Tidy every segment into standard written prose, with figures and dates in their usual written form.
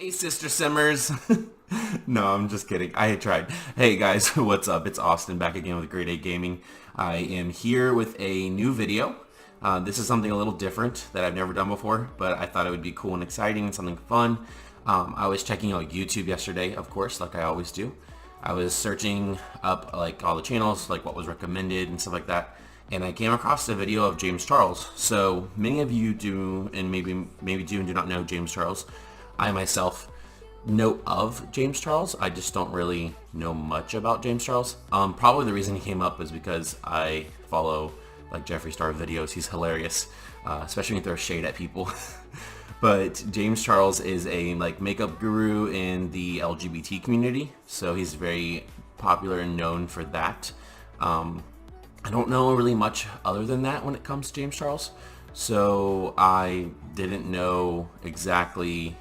Hey, Sister Simmers. No, I'm just kidding. I tried. Hey guys, what's up? It's Austin back again with Grade 8 Gaming. I am here with a new video. This is something a little different that I've never done before, but I thought it would be cool and exciting and something fun. I was checking out YouTube yesterday, of course, like I always do. I was searching up like all the channels, like what was recommended and stuff like that, and I came across a video of James Charles. So many of you do, and maybe do and do not know James Charles. I myself know of James Charles. I just don't really know much about James Charles. Probably the reason he came up is because I follow like Jeffree Star videos. He's hilarious, especially when he throws shade at people. But James Charles is a like makeup guru in the LGBT community, so he's very popular and known for that. I don't know really much other than that when it comes to James Charles, so I didn't know exactly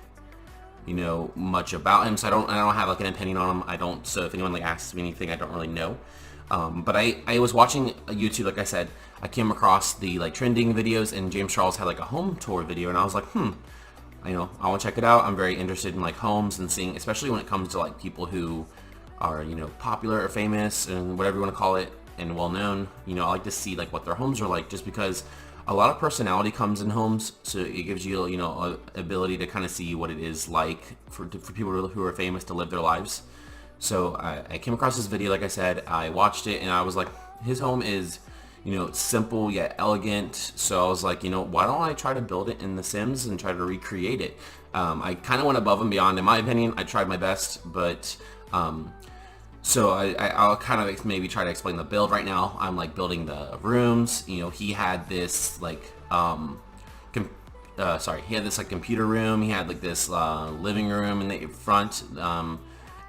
much about him, so I don't have like an opinion on him. So if anyone like asks me anything, I don't really know. But I was watching YouTube, like I said. I came across the like trending videos, and James Charles had like a home tour video, and I was like, I want to check it out. I'm very interested in like homes and seeing, especially when it comes to like people who are popular or famous and whatever you want to call it, and well known. I like to see like what their homes are like, just because a lot of personality comes in homes, so it gives you a ability to kind of see what it is like for people who are famous to live their lives. So I came across this video, like I said. I watched it and I was like, his home is simple yet elegant. So I was like, why don't I try to build it in The Sims and try to recreate it? I kind of went above and beyond, in my opinion. I tried my best, but so I'll kind of maybe try to explain the build right now. I'm like building the rooms. He had this like he had this like computer room. He had like this living room in the front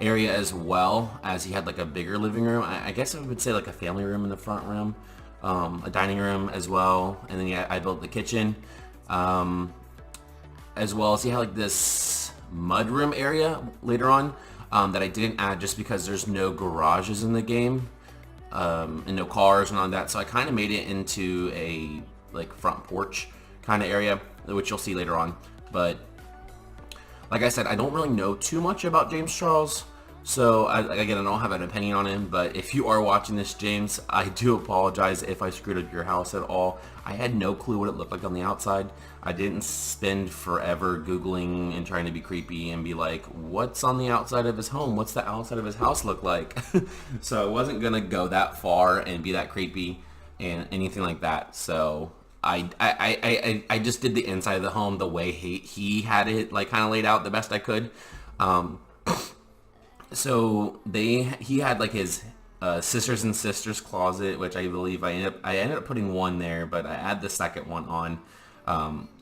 area, as well as he had like a bigger living room. I guess I would say like a family room in the front room, a dining room as well. And then I built the kitchen, as well as he had like this mud room area later on. That I didn't add just because there's no garages in the game, and no cars and all that. So I kind of made it into a like front porch kind of area, which you'll see later on. But like I said, I don't really know too much about James Charles. So again, I don't have an opinion on him, but if you are watching this, James, I do apologize if I screwed up your house at all. I had no clue what it looked like on the outside. I didn't spend forever Googling and trying to be creepy and be like, what's on the outside of his home? What's the outside of his house look like? So I wasn't gonna go that far and be that creepy and anything like that. So I just did the inside of the home the way he had it like kind of laid out the best I could. So he had like his sisters and sisters closet, which I believe I ended up putting one there, but I add the second one on,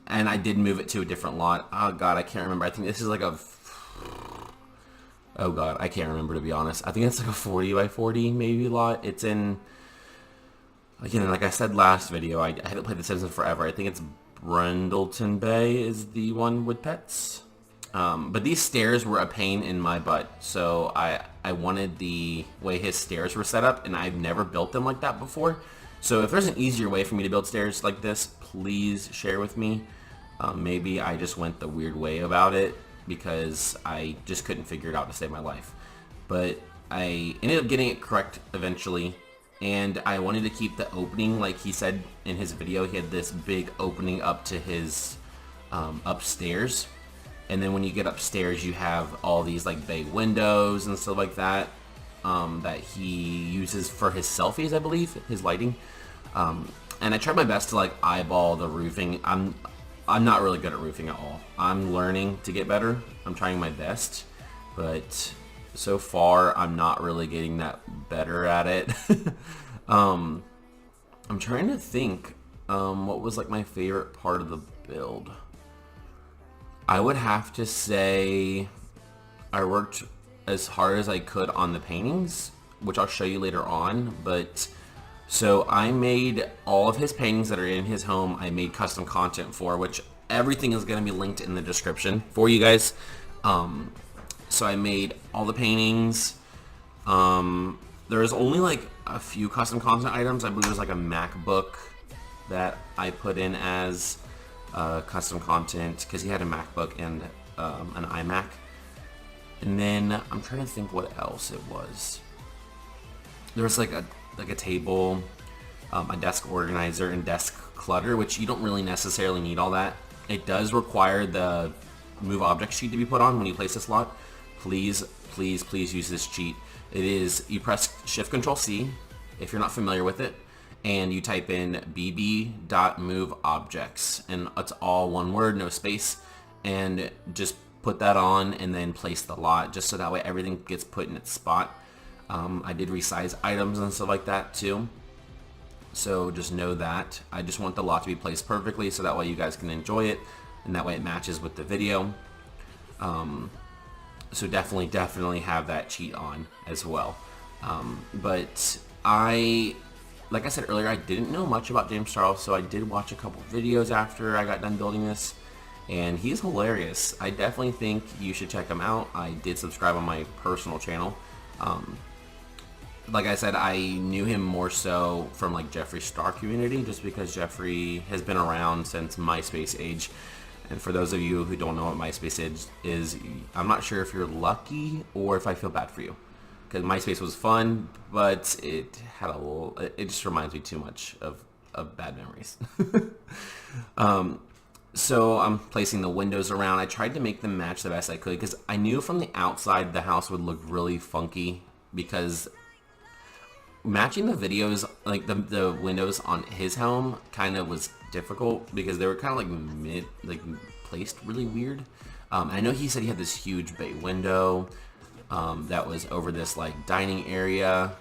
and I did move it to a different lot. Oh god, I can't remember. I think this is like oh god, I can't remember, to be honest. I think it's like a 40 by 40 maybe lot. It's in, again, like I said last video, I haven't played The Sims in forever. I think it's Brindleton Bay is the one with pets. But these stairs were a pain in my butt, so I wanted the way his stairs were set up, and I've never built them like that before. So if there's an easier way for me to build stairs like this, please share with me. Maybe I just went the weird way about it because I just couldn't figure it out to save my life. But I ended up getting it correct eventually, and I wanted to keep the opening, like he said in his video. He had this big opening up to his upstairs. And then when you get upstairs, you have all these like bay windows and stuff like that, that he uses for his selfies, I believe, his lighting. And I tried my best to like eyeball the roofing. I'm not really good at roofing at all. I'm learning to get better. I'm trying my best, but so far I'm not really getting that better at it. I'm trying to think what was like my favorite part of the build. I would have to say I worked as hard as I could on the paintings, which I'll show you later on. But so I made all of his paintings that are in his home. I made custom content for, which everything is going to be linked in the description for you guys. So I made all the paintings. There's only like a few custom content items. I believe there's like a MacBook that I put in as custom content because he had a MacBook and an iMac. And then I'm trying to think what else it was. There was like a table, a desk organizer, and desk clutter, which you don't really necessarily need all that. It does require the move object sheet to be put on when you place this lot. Please, please, please use this cheat. It is, you press Shift Control C if you're not familiar with it, and you type in bb.moveobjects, and it's all one word, no space, and just put that on and then place the lot, just so that way everything gets put in its spot. I did resize items and stuff like that too, so just know that. I just want the lot to be placed perfectly so that way you guys can enjoy it, and that way it matches with the video. So definitely have that cheat on as well. But like I said earlier, I didn't know much about James Charles, so I did watch a couple videos after I got done building this, and he's hilarious. I definitely think you should check him out. I did subscribe on my personal channel. Like I said, I knew him more so from like Jeffree Star community, just because Jeffree has been around since MySpace age. And for those of you who don't know what MySpace is, I'm not sure if you're lucky or if I feel bad for you. Because MySpace was fun, but it had a little, it just reminds me too much of bad memories. So I'm placing the windows around. I tried to make them match the best I could, because I knew from the outside the house would look really funky, because matching the videos, like the windows on his home kind of was difficult, because they were kind of like placed really weird. I know he said he had this huge bay window that was over this like dining area,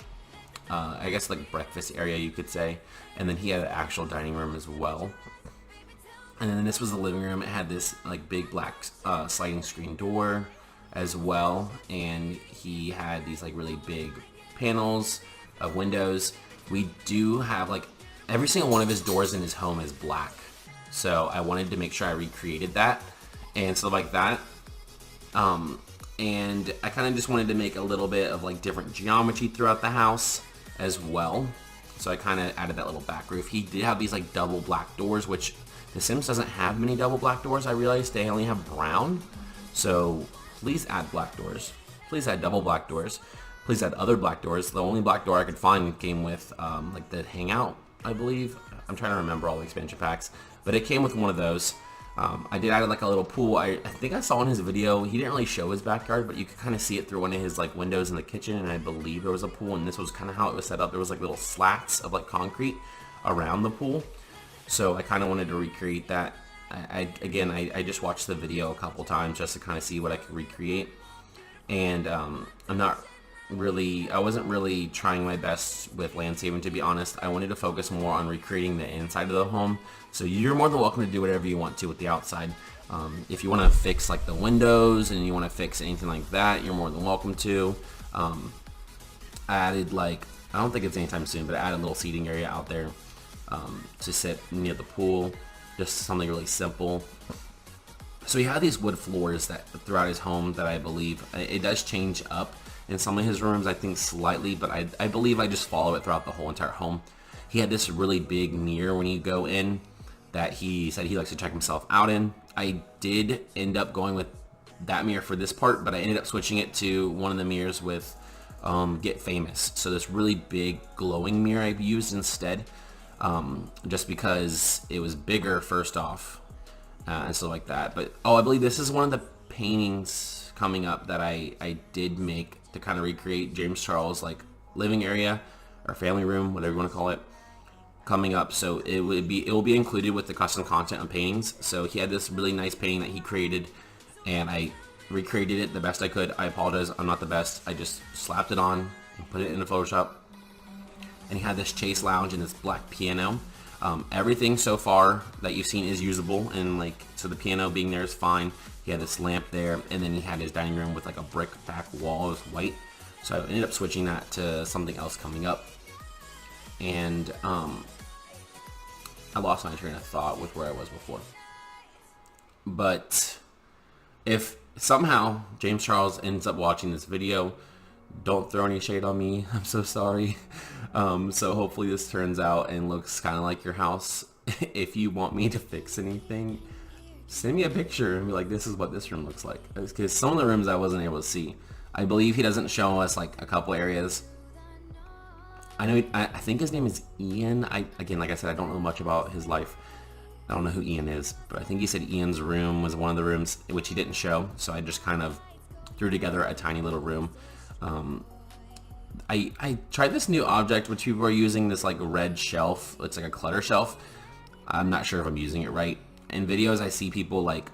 I guess like breakfast area you could say, and then he had an actual dining room as well. And then this was the living room. It had this like big black sliding screen door as well, and he had these like really big panels of windows. We do have like every single one of his doors in his home is black, so I wanted to make sure I recreated that and stuff like that. And I kind of just wanted to make a little bit of like different geometry throughout the house as well, so I kind of added that little back roof. He did have these like double black doors, which The Sims doesn't have many double black doors. I realized they only have brown, so please add black doors. Please add double black doors. Please add other black doors. The only black door I could find came with like the Hangout, I believe. I'm trying to remember all the expansion packs, but it came with one of those. I did add like a little pool. I think I saw in his video, he didn't really show his backyard, but you could kind of see it through one of his like windows in the kitchen, and I believe there was a pool, and this was kind of how it was set up. There was like little slats of like concrete around the pool, so I kind of wanted to recreate that. I just watched the video a couple times just to kind of see what I could recreate, and I wasn't really trying my best with landscaping, to be honest. I wanted to focus more on recreating the inside of the home. So you're more than welcome to do whatever you want to with the outside. If you want to fix like the windows and you want to fix anything like that, you're more than welcome to. I added like, I don't think it's anytime soon, but I added a little seating area out there to sit near the pool. Just something really simple. So he had these wood floors that throughout his home that I believe it does change up in some of his rooms, I think slightly, but I believe I just follow it throughout the whole entire home. He had this really big mirror when you go in that he said he likes to check himself out in. I did end up going with that mirror for this part, but I ended up switching it to one of the mirrors with Get Famous. So this really big glowing mirror I used instead, just because it was bigger first off, and stuff like that. But I believe this is one of the paintings coming up that I did make to kind of recreate James Charles' like living area or family room, whatever you want to call it, coming up. So it will be included with the custom content on paintings. So he had this really nice painting that he created, and I recreated it the best I could. I apologize, I'm not the best. I just slapped it on and put it into Photoshop. And he had this chase lounge and this black piano. Everything so far that you've seen is usable, and like, so the piano being there is fine. He had this lamp there, and then he had his dining room with like a brick back wall. It was white, so I ended up switching that to something else coming up. And I lost my train of thought with where I was before. But if somehow James Charles ends up watching this video, don't throw any shade on me. I'm so sorry. So hopefully this turns out and looks kind of like your house. If you want me to fix anything, Send me a picture and be like, this is what this room looks like. Because some of the rooms I wasn't able to see. I believe he doesn't show us like a couple areas. I know. I think his name is Ian. Again, like I said, I don't know much about his life. I don't know who Ian is, but I think he said Ian's room was one of the rooms which he didn't show. So I just kind of threw together a tiny little room. I tried this new object which people are using, this like red shelf. It's like a clutter shelf. I'm not sure if I'm using it right. In videos I see people like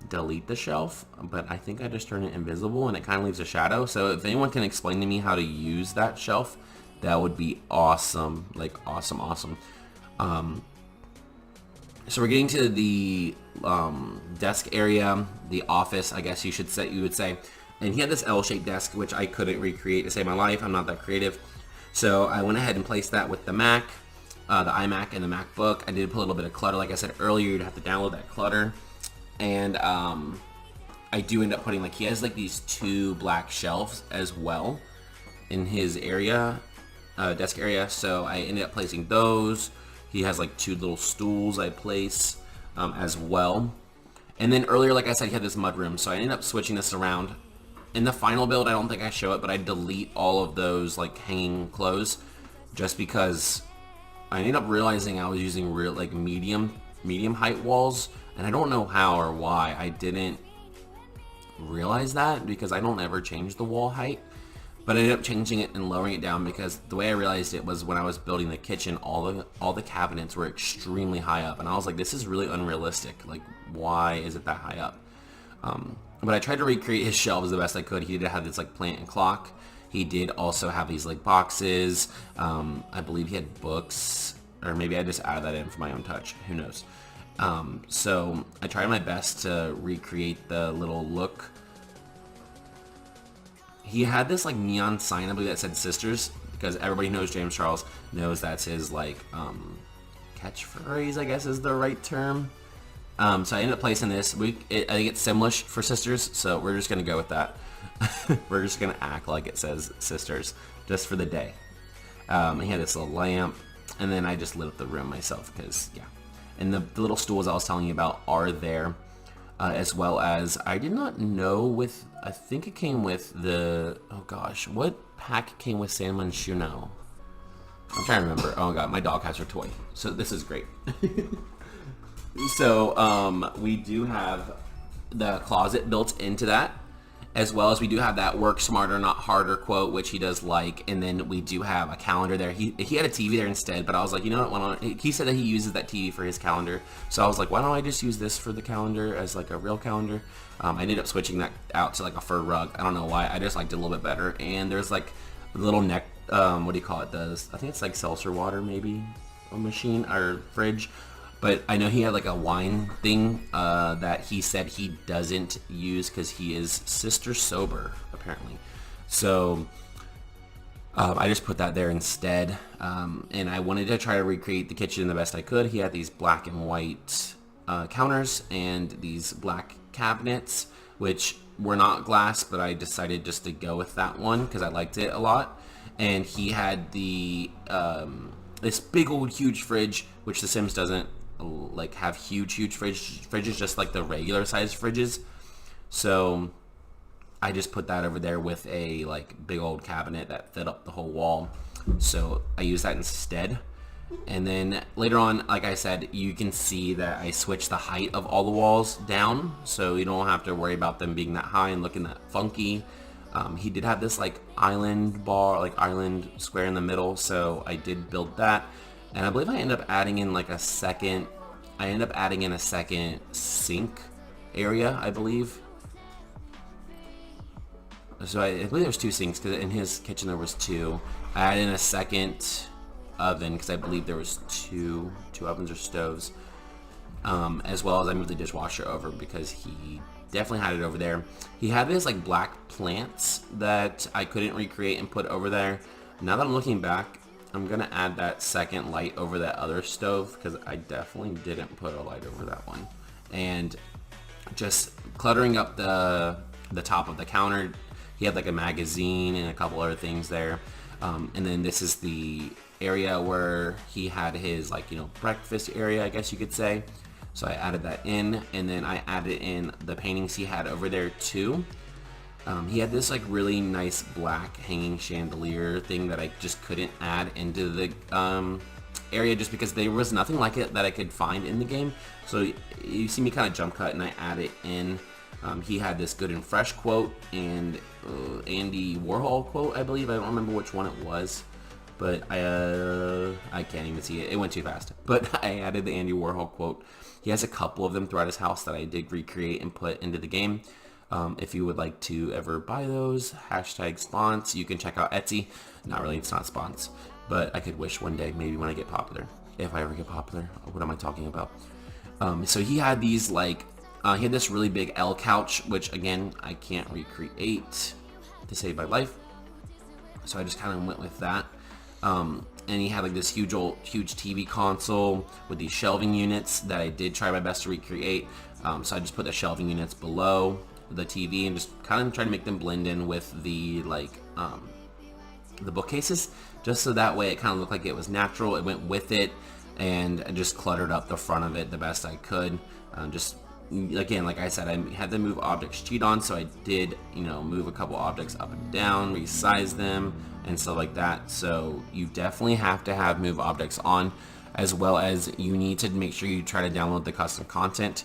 delete the shelf, but I think I just turn it invisible and it kind of leaves a shadow. So if anyone can explain to me how to use that shelf, that would be awesome. Like awesome. So we're getting to the desk area, the office, I guess you would say. And he had this L-shaped desk, which I couldn't recreate to save my life. I'm not that creative. So I went ahead and placed that with the Mac, the iMac and the MacBook. I did put a little bit of clutter. Like I said earlier, you'd have to download that clutter. And I do end up putting, like, he has like these 2 black shelves as well in his area, desk area. So I ended up placing those. He has like 2 little stools I place as well. And then earlier, like I said, he had this mudroom. So I ended up switching this around. In the final build, I don't think I show it, but I delete all of those like hanging clothes just because I ended up realizing I was using real like medium height walls, and I don't know how or why I didn't realize that, because I don't ever change the wall height. But I ended up changing it and lowering it down because the way I realized it was when I was building the kitchen, all the cabinets were extremely high up, and I was like, this is really unrealistic. Like, why is it that high up? But I tried to recreate his shelves the best I could. He did have this like plant and clock. He did also have these like boxes. I believe he had books, or maybe I just added that in for my own touch. Who knows? So I tried my best to recreate the little look. He had this like neon sign, I believe, that said "Sisters," because everybody knows James Charles knows that's his like catchphrase, I guess is the right term. So I ended up placing this. I think it's Simlish for sisters, so we're just gonna go with that. We're just gonna act like it says sisters just for the day. He had this little lamp, and then I just lit up the room myself because, yeah. And the little stools I was telling you about are there, as well as I did not know I think it came with the, oh gosh, what pack came with San Mancino? I'm trying to remember. Oh god, my dog has her toy, so this is great. So we do have the closet built into that, as well as we do have that "work smarter, not harder" quote, which he does like, and then we do have a calendar there. He had a TV there instead, but I was like, you know what, why don't, he said that he uses that TV for his calendar, so I was like, why don't I just use this for the calendar as like a real calendar? I ended up switching that out to like a fur rug. I don't know why, I just liked it a little bit better. And there's like a little neck, what do you call it, I think it's like seltzer water maybe, a machine or fridge. But I know he had like a wine thing that he said he doesn't use because he is sister sober, apparently. So I just put that there instead. And I wanted to try to recreate the kitchen the best I could. He had these black and white counters and these black cabinets, which were not glass, but I decided just to go with that one because I liked it a lot. And he had the this big old huge fridge, which The Sims doesn't like have huge fridges, just like the regular size fridges. So I just put that over there with a like big old cabinet that fit up the whole wall. So I used that instead. And then later on, like I said, you can see that I switched the height of all the walls down, so you don't have to worry about them being that high and looking that funky. He did have this like island bar, like island square in the middle, so I did build that. And I believe I ended up adding in like a second sink area, I believe. So I believe there was 2 sinks, because in his kitchen there was 2. I added in a second oven because I believe there was two ovens or stoves, as well as I moved the dishwasher over because he definitely had it over there. He had this like black plants that I couldn't recreate and put over there. Now that I'm looking back, I'm gonna add that second light over that other stove because I definitely didn't put a light over that one. And just cluttering up the top of the counter, he had like a magazine and a couple other things there. And then this is the area where he had his like, breakfast area, I guess you could say. So I added that in, and then I added in the paintings he had over there too. He had this like really nice black hanging chandelier thing that I just couldn't add into the area just because there was nothing like it that I could find in the game. So you see me kind of jump cut and I add it in. He had this good and fresh quote and Andy Warhol quote, I believe. I don't remember which one it was, but I can't even see it. It went too fast. But I added the Andy Warhol quote. He has a couple of them throughout his house that I did recreate and put into the game. If you would like to ever buy those, hashtag spons, you can check out Etsy. Not really, it's not spons, but I could wish one day, maybe when I get popular, if I ever get popular. What am I talking about? So he had these like, he had this really big L couch, which again, I can't recreate to save my life. So I just kind of went with that. And he had like this huge TV console with these shelving units that I did try my best to recreate. So I just put the shelving units below the TV and just kind of try to make them blend in with the like the bookcases, just so that way it kind of looked like it was natural. It went with it, and I just cluttered up the front of it the best I could. Just again, like I said, I had the move objects cheat on, so I did, you know, move a couple objects up and down, resize them, and stuff like that. So you definitely have to have move objects on, as well as you need to make sure you try to download the custom content.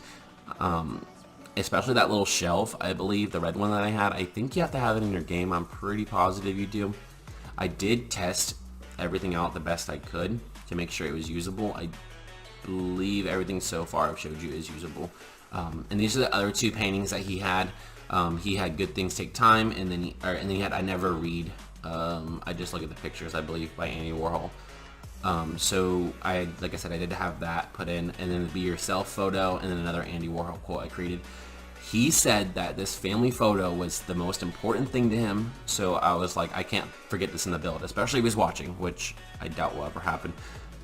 Especially that little shelf, I believe, the red one that I had. I think you have to have it in your game. I'm pretty positive you do. I did test everything out the best I could to make sure it was usable. I believe everything so far I've showed you is usable. And these are the other two paintings that he had. He had Good Things Take Time, and then he had I Never Read. I just look at the pictures, I believe, by Andy Warhol. So like I said, I did have that put in, and then the Be Yourself photo, and then another Andy Warhol quote I created. He said that this family photo was the most important thing to him, so I was like, I can't forget this in the build, especially if he's watching, which I doubt will ever happen.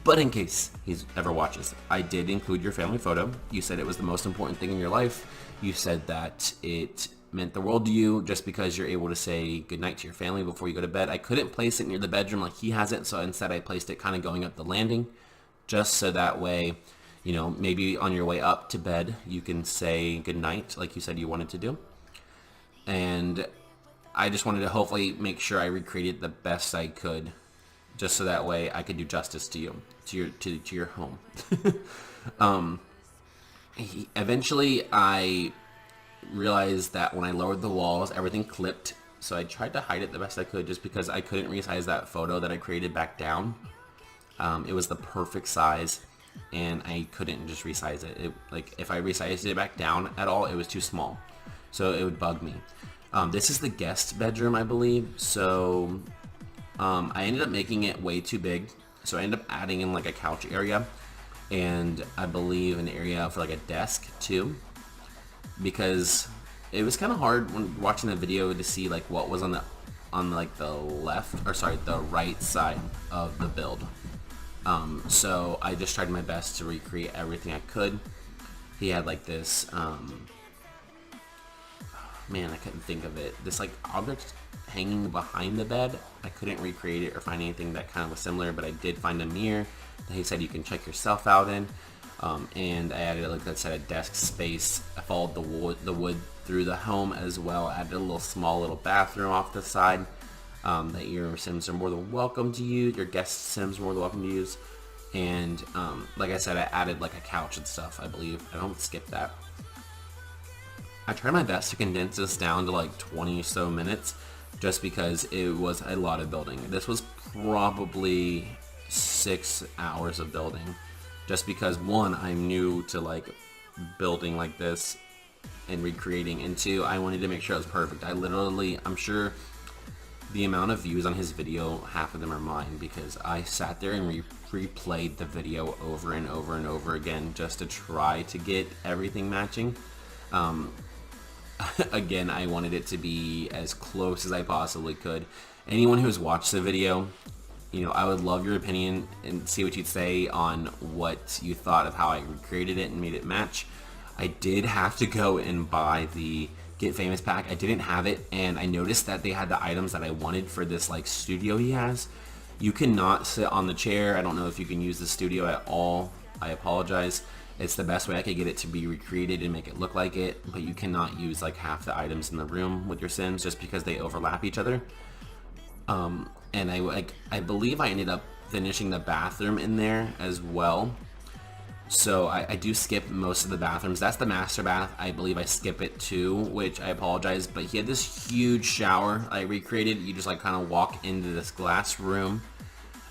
But in case he ever watches, I did include your family photo. You said it was the most important thing in your life. You said that it meant the world to you just because you're able to say goodnight to your family before you go to bed. I couldn't place it near the bedroom like he has it, so instead I placed it kind of going up the landing, just so that way, you know, maybe on your way up to bed, you can say goodnight like you said you wanted to do. And I just wanted to hopefully make sure I recreated the best I could, just so that way I could do justice to you, to your home. Eventually, I realized that when I lowered the walls, everything clipped. So I tried to hide it the best I could, just because I couldn't resize that photo that I created back down. It was the perfect size, and I couldn't just resize it. Like if I resized it back down at all, it was too small, so it would bug me. This is the guest bedroom, I believe. So I ended up making it way too big, so I ended up adding in like a couch area, and I believe an area for like a desk too, because it was kind of hard when watching the video to see like what was on like the left, or sorry, the right side of the build. So I just tried my best to recreate everything I could. He had like this, man, I couldn't think of it. This like object hanging behind the bed. I couldn't recreate it or find anything that kind of was similar, but I did find a mirror that he said you can check yourself out in. And I added, like I said, a desk space. I followed the wood through the home as well. I added a little small little bathroom off the side that your Sims are more than welcome to use. Your guest Sims are more than welcome to use. And like I said, I added like a couch and stuff, I believe. I don't skip that. I tried my best to condense this down to like 20 or so minutes, just because it was a lot of building. This was probably 6 hours of building, just because one, I'm new to like building like this and recreating, and two, I wanted to make sure it was perfect. I'm sure the amount of views on his video, half of them are mine, because I sat there and replayed the video over and over and over again just to try to get everything matching. Again, I wanted it to be as close as I possibly could. Anyone who's watched the video, you know, I would love your opinion and see what you'd say on what you thought of how I recreated it and made it match. I did have to go and buy the Get Famous pack. I didn't have it, and I noticed that they had the items that I wanted for this like studio he has. You cannot sit on the chair. I don't know if you can use the studio at all. I apologize. It's the best way I could get it to be recreated and make it look like it, but you cannot use like half the items in the room with your Sims just because they overlap each other. And I believe I ended up finishing the bathroom in there as well. So I do skip most of the bathrooms. That's the master bath. I believe I skip it too, which I apologize. But he had this huge shower I recreated. You just like kind of walk into this glass room,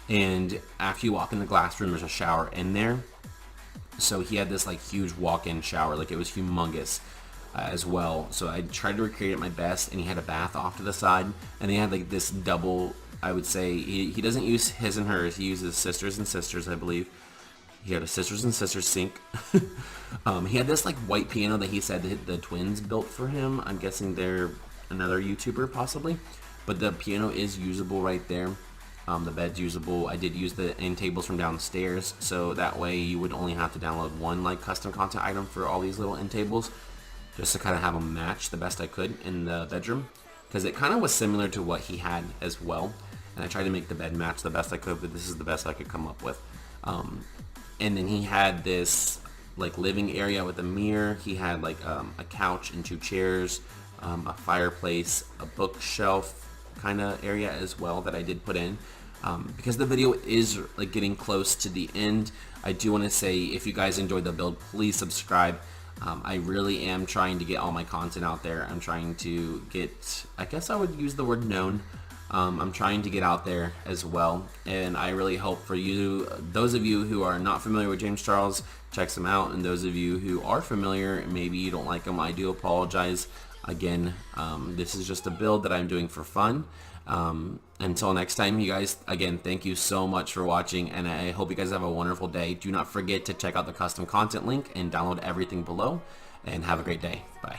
and after you walk in the glass room, there's a shower in there. So he had this like huge walk-in shower, like it was humongous as well. So I tried to recreate it my best, and he had a bath off to the side, and he had like this double. I would say he doesn't use his and hers. He uses sisters and sisters, I believe. He had a sisters and sisters sink. He had this like white piano that he said that the twins built for him. I'm guessing they're another YouTuber possibly, but the piano is usable right there. The bed's usable. I did use the end tables from downstairs, so that way you would only have to download one like custom content item for all these little end tables, just to kind of have them match the best I could in the bedroom, because it kind of was similar to what he had as well. And I tried to make the bed match the best I could, but this is the best I could come up with. And then he had this like living area with a mirror. He had like a couch and 2 chairs, a fireplace, a bookshelf kind of area as well that I did put in. Because the video is like getting close to the end, I do want to say, if you guys enjoyed the build, please subscribe. I really am trying to get all my content out there. I'm trying to get, I guess I would use the word known. I'm trying to get out there as well, and I really hope for you, those of you who are not familiar with James Charles, check him out, and those of you who are familiar, maybe you don't like him, I do apologize. Again, this is just a build that I'm doing for fun. Until next time, you guys, again, thank you so much for watching, and I hope you guys have a wonderful day. Do not forget to check out the custom content link and download everything below, and have a great day. Bye.